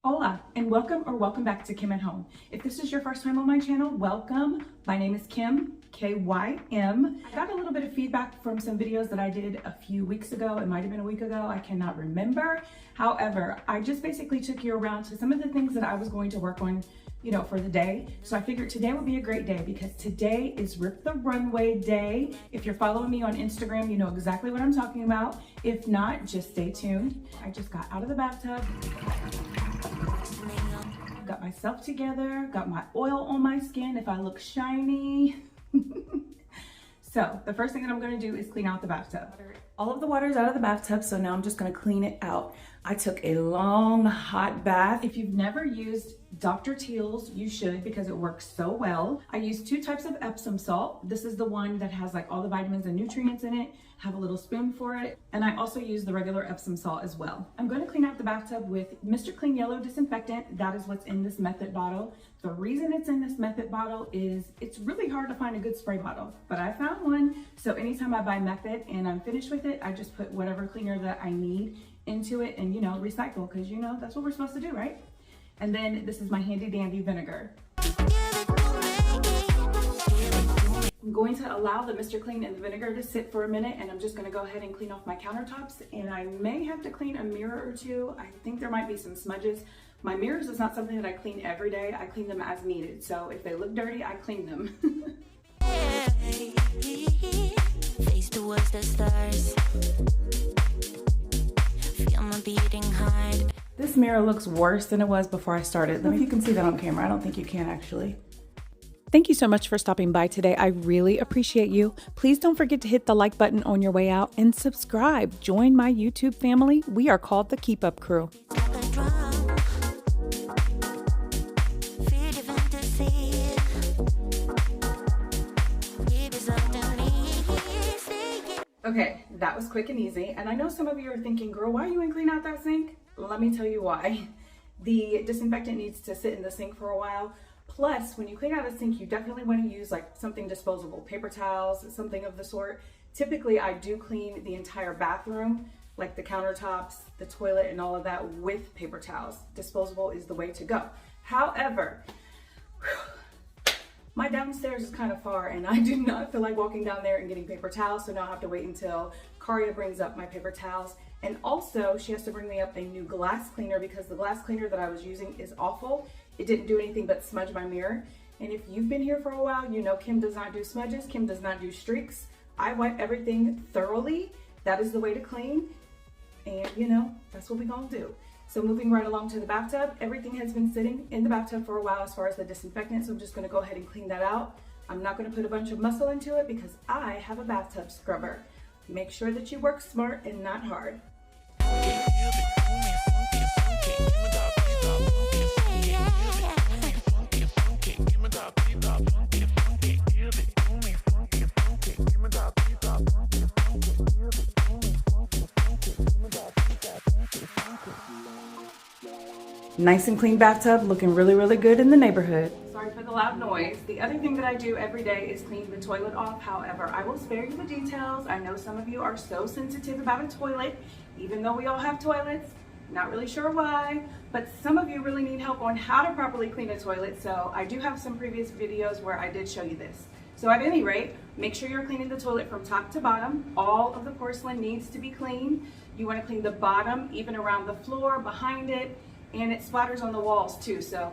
Hola, and welcome back to Kim at Home. If this is your first time on my channel, welcome. My name is Kim, K-Y-M. I got a little bit of feedback from some videos that I did a few weeks ago. It might have been a week ago, I cannot remember. However, I just basically took you around to some of the things that I was going to work on, for the day. So I figured today would be a great day because today is Rip the Runway Day. If you're following me on Instagram, you know exactly what I'm talking about. If not, just stay tuned. I just got out of the bathtub. Got myself together, got my oil on my skin if I look shiny. So the first thing that I'm gonna do is clean out the bathtub. All of the water's out of the bathtub, so now I'm just gonna clean it out. I took a long hot bath. If you've never used Dr. Teal's, you should because it works so well. I use two types of Epsom salt. This is the one that has like all the vitamins and nutrients in it. Have a little spoon for it. And I also use the regular Epsom salt as well. I'm going to clean out the bathtub with Mr. Clean Yellow Disinfectant. That is what's in this Method bottle. The reason it's in this Method bottle is it's really hard to find a good spray bottle, but I found one. So anytime I buy Method and I'm finished with it, I just put whatever cleaner that I need into it and recycle, because that's what we're supposed to do, right? And then this is my handy dandy vinegar. I'm going to allow the Mr. Clean and the vinegar to sit for a minute, and I'm just going to go ahead and clean off my countertops, and I may have to clean a mirror or two. I think there might be some smudges. My mirrors is not something that I clean every day. I clean them as needed. So if they look dirty, I clean them. Face towards the stars. Feel my beating heart. This mirror looks worse than it was before I started. Let me know if you can see that on camera. I don't think you can actually. Thank you so much for stopping by today. I really appreciate you. Please don't forget to hit the like button on your way out and subscribe. Join my YouTube family. We are called the Keep Up Crew. Okay, that was quick and easy. And I know some of you are thinking, girl, why you ain't clean out that sink? Let me tell you why. The disinfectant needs to sit in the sink for a while. Plus, when you clean out a sink, you definitely want to use like something disposable, paper towels, something of the sort. Typically, I do clean the entire bathroom, like the countertops, the toilet, and all of that with paper towels. Disposable is the way to go. However, my downstairs is kind of far and I do not feel like walking down there and getting paper towels, so now I have to wait until Karia brings up my paper towels. And also, she has to bring me up a new glass cleaner because the glass cleaner that I was using is awful. It didn't do anything but smudge my mirror. And if you've been here for a while, you know Kim does not do smudges. Kim does not do streaks. I wipe everything thoroughly. That is the way to clean. And that's what we're gonna do. So moving right along to the bathtub, everything has been sitting in the bathtub for a while as far as the disinfectant. So I'm just gonna go ahead and clean that out. I'm not gonna put a bunch of muscle into it because I have a bathtub scrubber. Make sure that you work smart and not hard. Nice and clean bathtub, looking really, really good in the neighborhood. Sorry for the loud noise. The other thing that I do every day is clean the toilet off. However, I will spare you the details. I know some of you are so sensitive about a toilet, even though we all have toilets. Not really sure why, but some of you really need help on how to properly clean a toilet. So I do have some previous videos where I did show you this. So at any rate, make sure you're cleaning the toilet from top to bottom. All of the porcelain needs to be clean. You want to clean the bottom, even around the floor, behind it, and it splatters on the walls too, so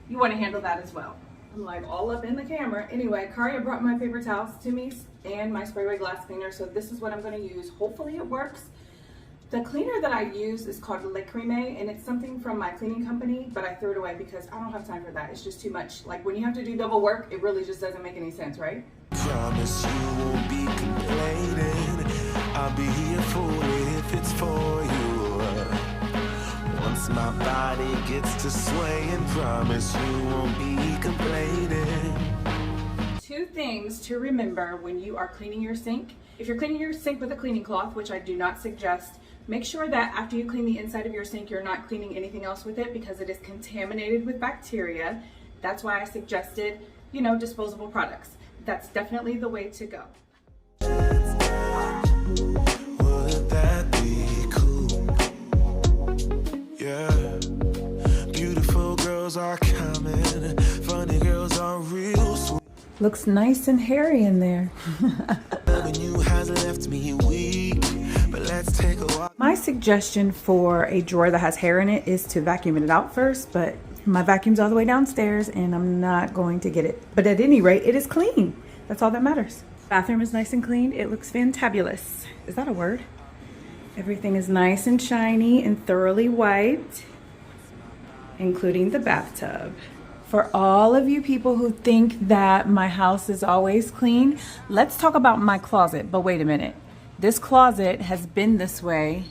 you want to handle that as well. I'm like all up in the camera. Anyway, Karia brought my paper towels to me and my spray glass cleaner, so this is what I'm going to use. Hopefully it works. The cleaner that I use is called Le Creme, and it's something from my cleaning company, but I threw it away because I don't have time for that. It's just too much. Like when you have to do double work, it really just doesn't make any sense, right? Promise you won't be complaining. I'll be here for it if it's for you. Once my body gets to swaying, promise you won't be complaining. Two things to remember when you are cleaning your sink. If you're cleaning your sink with a cleaning cloth, which I do not suggest, make sure that after you clean the inside of your sink, you're not cleaning anything else with it because it is contaminated with bacteria. That's why I suggested, disposable products. That's definitely the way to go. Would that be cool? Yeah. girls are common, funny girls are real sweet. Looks nice and hairy in there. Loving you has left me weak, but let's take a walk. My suggestion for a drawer that has hair in it is to vacuum it out first, but my vacuum's all the way downstairs and I'm not going to get it. But at any rate, it is clean. That's all that matters. Bathroom is nice and clean. It looks fantabulous. Is that a word? Everything is nice and shiny and thoroughly wiped, including the bathtub. For all of you people who think that my house is always clean, let's talk about my closet. But wait a minute. This closet has been this way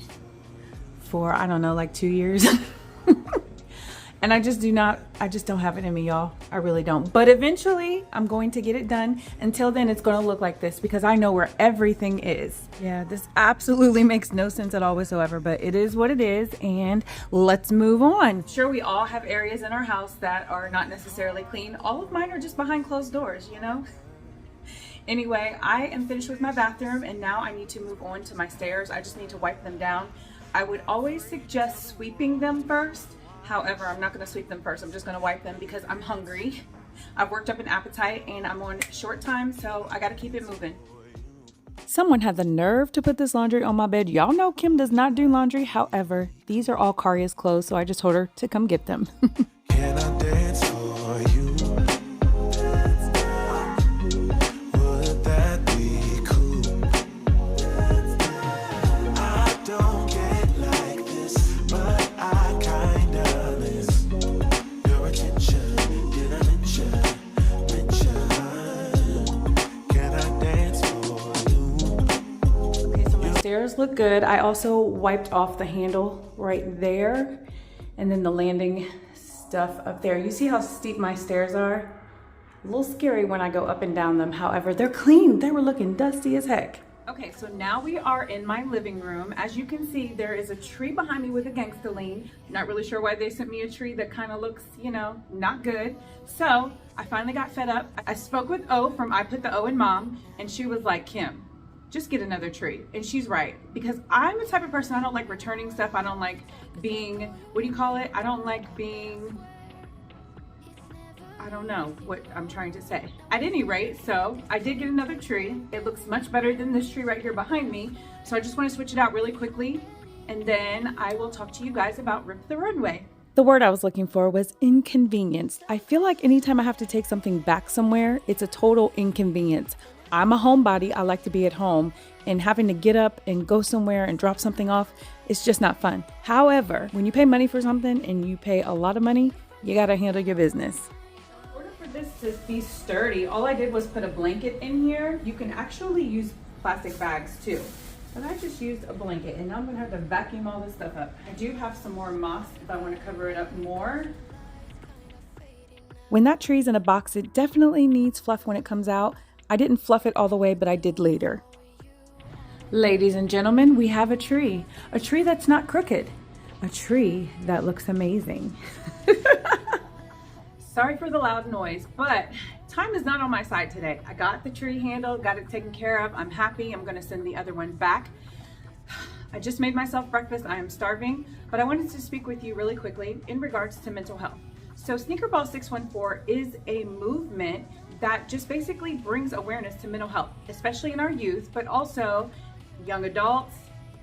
for, I don't know, like 2 years. And I just don't have it in me, y'all. I really don't. But eventually, I'm going to get it done. Until then, it's going to look like this because I know where everything is. Yeah, this absolutely makes no sense at all whatsoever, but it is what it is, and let's move on. Sure, we all have areas in our house that are not necessarily clean. All of mine are just behind closed doors, you know? Anyway, I am finished with my bathroom, and now I need to move on to my stairs. I just need to wipe them down. I would always suggest sweeping them first. However, I'm not going to sweep them first. I'm just going to wipe them because I'm hungry. I've worked up an appetite and I'm on short time, so I got to keep it moving. Someone had the nerve to put this laundry on my bed. Y'all know Kim does not do laundry. However, these are all Karia's clothes, so I just told her to come get them. Can I dance for you? Would that be cool? I don't get like this, but I kinda miss your attention. Did I mention? Can I dance for you? Okay, so my stairs look good. I also wiped off the handle right there, and then the landing stuff up there. You see how steep my stairs are? A little scary when I go up and down them. However, they're clean. They were looking dusty as heck. Okay, so now we are in my living room. As you can see, there is a tree behind me with a gangsta lean. Not really sure why they sent me a tree that kind of looks, you know, not good. So I finally got fed up. I spoke with O from I Put the O in Mom, and she was like, Kim, just get another tree. And she's right, because I'm the type of person, I don't like returning stuff. I don't like being, what do you call it? I don't like being, I don't know what I'm trying to say. At any rate, so I did get another tree. It looks much better than this tree right here behind me. So I just want to switch it out really quickly, and then I will talk to you guys about Rip the Runway. The word I was looking for was inconvenienced. I feel like anytime I have to take something back somewhere, it's a total inconvenience. I'm a homebody. I like to be at home, and having to get up and go somewhere and drop something off, it's just not fun. However, when you pay money for something and you pay a lot of money, you gotta handle your business. In order for this to be sturdy, all I did was put a blanket in here. You can actually use plastic bags too, but I just used a blanket, and now I'm gonna have to vacuum all this stuff up. I do have some more moss if I want to cover it up more. When that tree's in a box, it definitely needs fluff when it comes out. I didn't fluff it all the way, but I did later. Ladies and gentlemen, we have a tree that's not crooked, a tree that looks amazing. Sorry for the loud noise, but time is not on my side today. I got the tree handle, got it taken care of. I'm happy. I'm gonna send the other one back. I just made myself breakfast. I am starving, but I wanted to speak with you really quickly in regards to mental health. So Sneakerball 614 is a movement that just basically brings awareness to mental health, especially in our youth, but also young adults,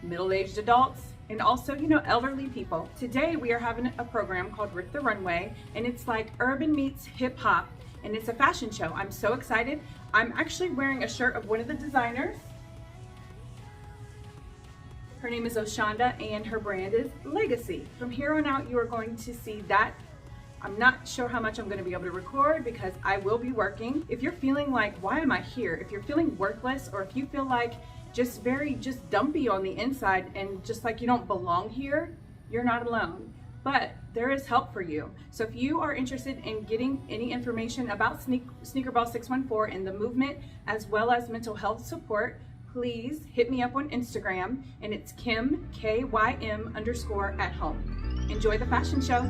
middle-aged adults, and also, you know, elderly people. Today we are having a program called Rip the Runway, and it's like urban meets hip hop, and it's a fashion show. I'm so excited. I'm actually wearing a shirt of one of the designers. Her name is Oshanda, and her brand is Legacy. From here on out, you are going to see that. I'm not sure how much I'm going to be able to record because I will be working. If you're feeling like, why am I here? If you're feeling worthless, or if you feel like just dumpy on the inside and just like you don't belong here, you're not alone. But there is help for you. So if you are interested in getting any information about Sneakerball 614 and the movement, as well as mental health support, please hit me up on Instagram, and it's Kim, KYM_@home. Enjoy the fashion show.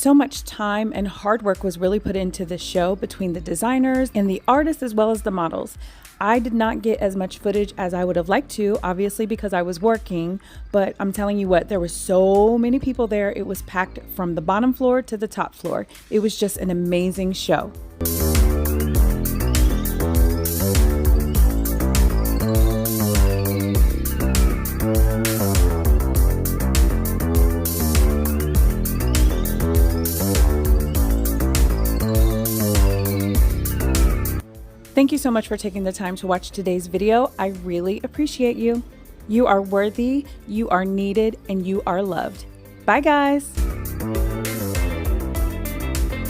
So much time and hard work was really put into this show between the designers and the artists as well as the models. I did not get as much footage as I would have liked to, obviously because I was working, but I'm telling you what, there were so many people there. It was packed from the bottom floor to the top floor. It was just an amazing show. Thank you so much for taking the time to watch today's video. I really appreciate you. You are worthy, you are needed, and you are loved. Bye, guys.